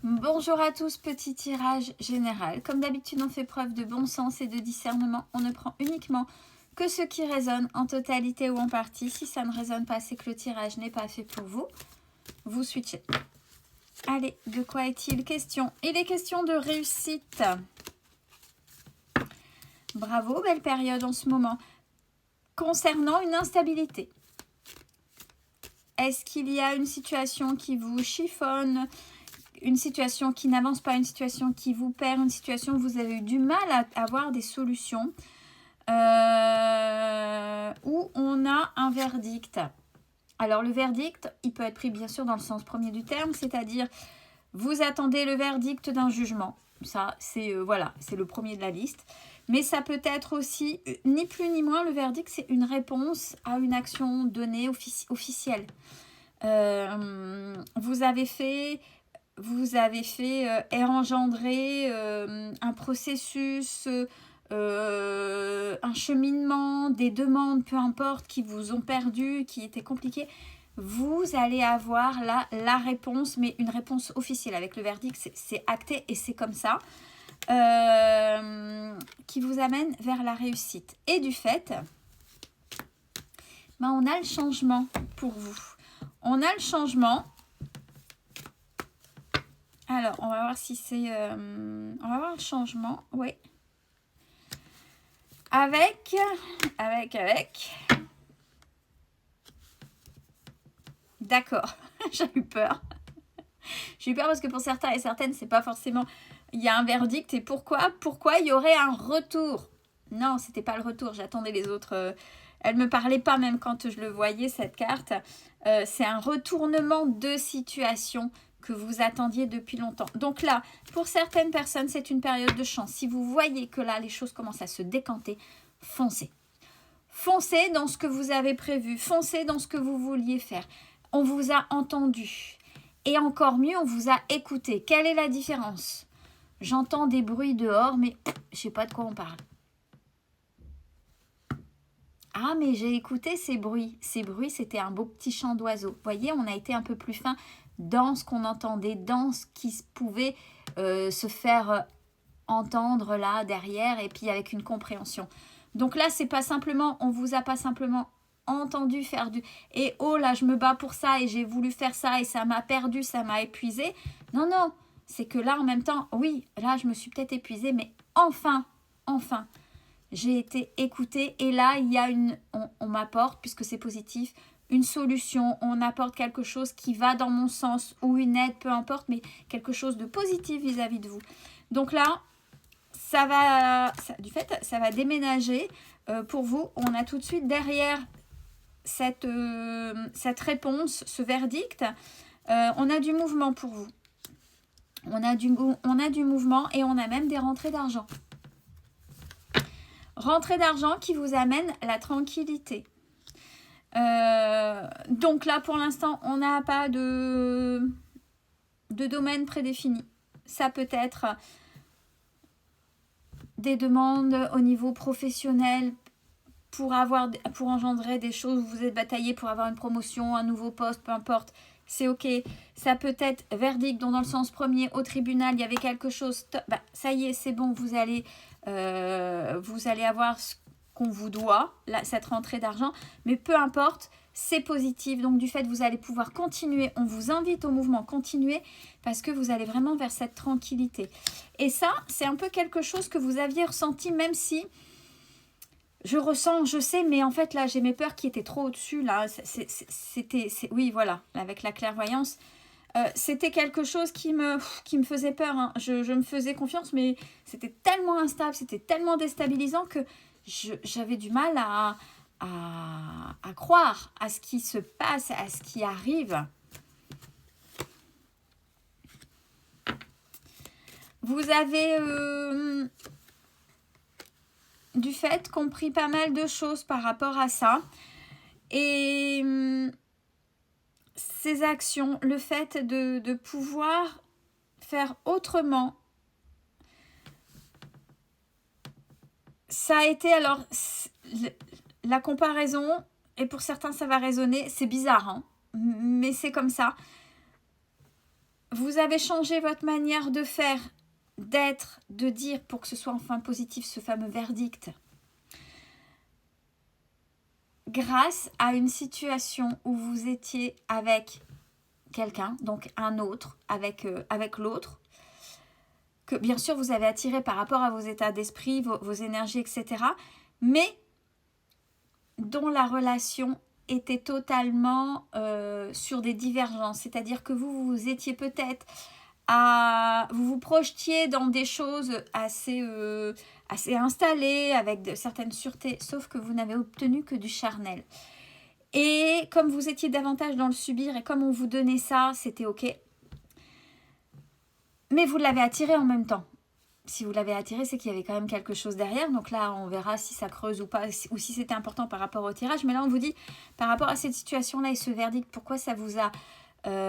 Bonjour à tous, petit tirage général. Comme d'habitude, on fait preuve de bon sens et de discernement. On ne prend uniquement que ce qui résonne en totalité ou en partie. Si ça ne résonne pas, c'est que le tirage n'est pas fait pour vous. Vous switchez. Allez, de quoi est-il question? Il est question de réussite. Bravo, belle période en ce moment. Concernant une instabilité, est-ce qu'il y a une situation qui vous chiffonne, une situation qui n'avance pas, une situation qui vous perd, une situation où vous avez eu du mal à avoir des solutions, où on a un verdict? Alors le verdict, il peut être pris bien sûr dans le sens premier du terme, c'est-à-dire vous attendez le verdict d'un jugement. Ça, c'est voilà, c'est le premier de la liste. Mais ça peut être aussi, ni plus ni moins, le verdict, c'est une réponse à une action donnée officielle. Vous avez fait engendrer un processus, un cheminement, des demandes, peu importe, qui vous ont perdu, qui étaient compliquées. Vous allez avoir la réponse, mais une réponse officielle. Avec le verdict, c'est acté et c'est comme ça, qui vous amène vers la réussite. Et du fait, ben, on a le changement pour vous. On a le changement. Alors, on va voir si c'est... on va voir le changement, oui. Avec... D'accord, j'ai eu peur. J'ai eu peur parce que pour certains et certaines, c'est pas forcément... Il y a un verdict et pourquoi il y aurait un retour? Non, c'était pas le retour, j'attendais les autres... Elle me parlait pas même quand je le voyais, cette carte. C'est un retournement de situation que vous attendiez depuis longtemps. Donc là, pour certaines personnes, c'est une période de chance. Si vous voyez que là, les choses commencent à se décanter, foncez. Foncez dans ce que vous avez prévu. Foncez dans ce que vous vouliez faire. On vous a entendu. Et encore mieux, on vous a écouté. Quelle est la différence? J'entends des bruits dehors, mais je ne sais pas de quoi on parle. Ah, mais j'ai écouté ces bruits. Ces bruits, c'était un beau petit chant d'oiseau. Vous voyez, on a été un peu plus fin dans ce qu'on entendait, dans ce qui pouvait se faire entendre là, derrière, et puis avec une compréhension. Donc là, c'est pas simplement, on vous a pas simplement entendu faire du... Et oh là, je me bats pour ça, et j'ai voulu faire ça, et ça m'a perdu, ça m'a épuisé. Non, non, c'est que là, en même temps, oui, là, je me suis peut-être épuisée, mais enfin, j'ai été écoutée et là, il y a on m'apporte, puisque c'est positif, une solution, on apporte quelque chose qui va dans mon sens ou une aide, peu importe, mais quelque chose de positif vis-à-vis de vous. Donc là, ça va déménager pour vous. On a tout de suite derrière cette réponse, ce verdict, on a du mouvement pour vous. On a du mouvement et on a même des rentrées d'argent. Rentrée d'argent qui vous amène la tranquillité. Donc là, pour l'instant, on n'a pas de domaine prédéfini. Ça peut être des demandes au niveau professionnel pour engendrer des choses où vous êtes bataillé pour avoir une promotion, un nouveau poste, peu importe. C'est ok. Ça peut être verdict, dont dans le sens premier, au tribunal, il y avait quelque chose. Ça y est, c'est bon, vous allez avoir ce qu'on vous doit, cette rentrée d'argent. Mais peu importe, c'est positif. Donc du fait, vous allez pouvoir continuer. On vous invite au mouvement, continuer, parce que vous allez vraiment vers cette tranquillité. Et ça, c'est un peu quelque chose que vous aviez ressenti, même si... Je ressens, je sais, mais en fait, là, j'ai mes peurs qui étaient trop au-dessus. Là, oui, voilà, avec la clairvoyance. C'était quelque chose qui me faisait peur. Hein. Je me faisais confiance, mais c'était tellement instable, c'était tellement déstabilisant que j'avais du mal à croire à ce qui se passe, à ce qui arrive. Vous avez... du fait compris pas mal de choses par rapport à ça. Et ces actions, le fait de pouvoir faire autrement, ça a été alors la comparaison, et pour certains ça va résonner, c'est bizarre, hein, mais c'est comme ça. vous avez changé votre manière de faire, d'être, de dire pour que ce soit enfin positif, ce fameux verdict. Grâce à une situation où vous étiez avec quelqu'un, donc un autre, avec l'autre, que bien sûr vous avez attiré par rapport à vos états d'esprit, vos énergies, etc. Mais dont la relation était totalement sur des divergences. C'est-à-dire que vous étiez peut-être vous vous projetiez dans des choses assez installées, avec certaines sûretés, sauf que vous n'avez obtenu que du charnel. Et comme vous étiez davantage dans le subir et comme on vous donnait ça, c'était ok. Mais vous l'avez attiré en même temps. Si vous l'avez attiré, c'est qu'il y avait quand même quelque chose derrière. Donc là, on verra si ça creuse ou pas, ou si c'était important par rapport au tirage. Mais là, on vous dit, par rapport à cette situation-là et ce verdict, pourquoi ça vous a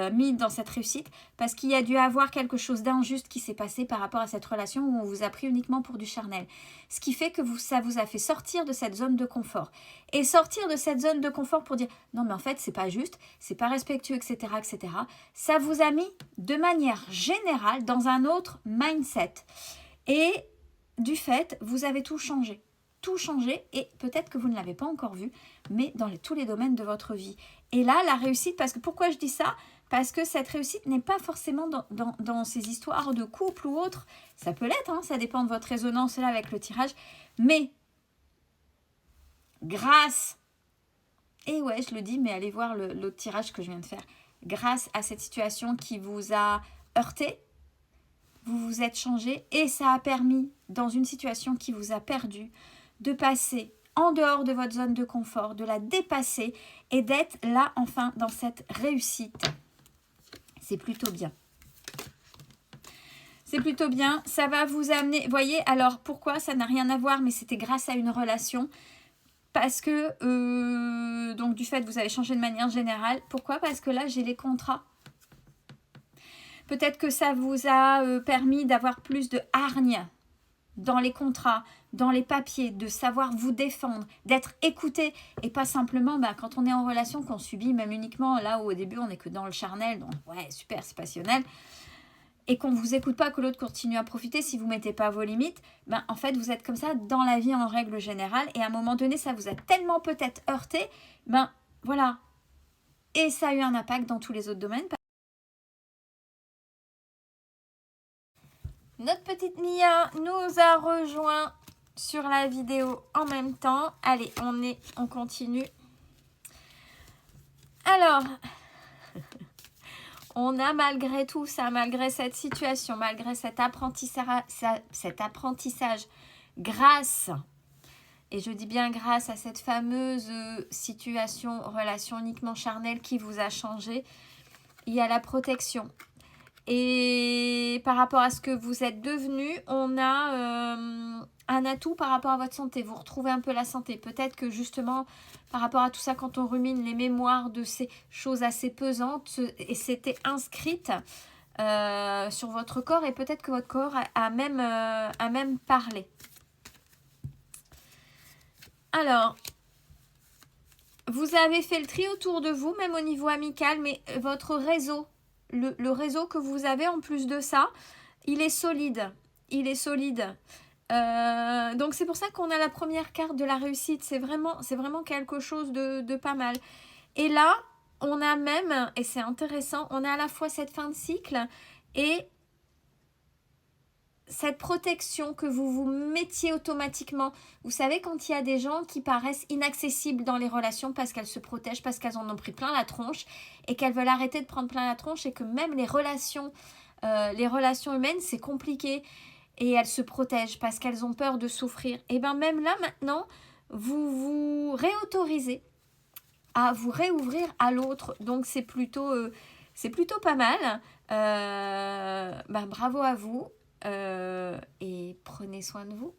mis dans cette réussite? Parce qu'il y a dû avoir quelque chose d'injuste qui s'est passé par rapport à cette relation où on vous a pris uniquement pour du charnel. Ce qui fait que ça vous a fait sortir de cette zone de confort. Et sortir de cette zone de confort pour dire, non mais en fait, c'est pas juste, c'est pas respectueux, etc., etc. Ça vous a mis de manière générale dans un autre mindset. Et du fait, vous avez tout changé et peut-être que vous ne l'avez pas encore vu, mais dans tous les domaines de votre vie. Et là, la réussite, parce que pourquoi je dis ça? Parce que cette réussite n'est pas forcément dans ces histoires de couple ou autre. Ça peut l'être, hein, ça dépend de votre résonance là avec le tirage. Mais grâce, et ouais, je le dis, mais allez voir l'autre tirage que je viens de faire. Grâce à cette situation qui vous a heurté, vous vous êtes changé et ça a permis, dans une situation qui vous a perdu, de passer en dehors de votre zone de confort, de la dépasser et d'être là enfin dans cette réussite. C'est plutôt bien. C'est plutôt bien. Ça va vous amener... Voyez, alors pourquoi ça n'a rien à voir, mais c'était grâce à une relation. Parce que, donc du fait, vous avez changé de manière générale. Pourquoi? Parce que là, j'ai les contrats. Peut-être que ça vous a permis d'avoir plus de hargne dans les contrats, dans les papiers, de savoir vous défendre, d'être écouté et pas simplement quand on est en relation qu'on subit, même uniquement là où au début on n'est que dans le charnel, donc ouais super c'est passionnel, et qu'on ne vous écoute pas, que l'autre continue à profiter si vous ne mettez pas vos limites, en fait vous êtes comme ça dans la vie en règle générale et à un moment donné ça vous a tellement peut-être heurté, voilà, et ça a eu un impact dans tous les autres domaines. Notre petite Mia nous a rejoint sur la vidéo en même temps. Allez, on continue. Alors, on a malgré tout ça, malgré cette situation, malgré cet apprentissage grâce, et je dis bien grâce à cette fameuse situation, relation uniquement charnelle qui vous a changé, il y a la protection. Et par rapport à ce que vous êtes devenu, on a un atout par rapport à votre santé. Vous retrouvez un peu la santé. Peut-être que justement, par rapport à tout ça, quand on rumine les mémoires de ces choses assez pesantes, et c'était inscrite sur votre corps, et peut-être que votre corps a même parlé. Alors, vous avez fait le tri autour de vous, même au niveau amical, mais votre réseau, le réseau que vous avez en plus de ça, il est solide. Il est solide. Donc c'est pour ça qu'on a la première carte de la réussite. C'est vraiment quelque chose de pas mal. Et là, on a même, et c'est intéressant, on a à la fois cette fin de cycle et cette protection que vous vous mettiez automatiquement. Vous savez, quand il y a des gens qui paraissent inaccessibles dans les relations parce qu'elles se protègent, parce qu'elles en ont pris plein la tronche et qu'elles veulent arrêter de prendre plein la tronche et que même les relations humaines, c'est compliqué et elles se protègent parce qu'elles ont peur de souffrir. Et bien même là, maintenant, vous vous réautorisez à vous réouvrir à l'autre. Donc c'est plutôt pas mal. Bravo à vous. Et prenez soin de vous.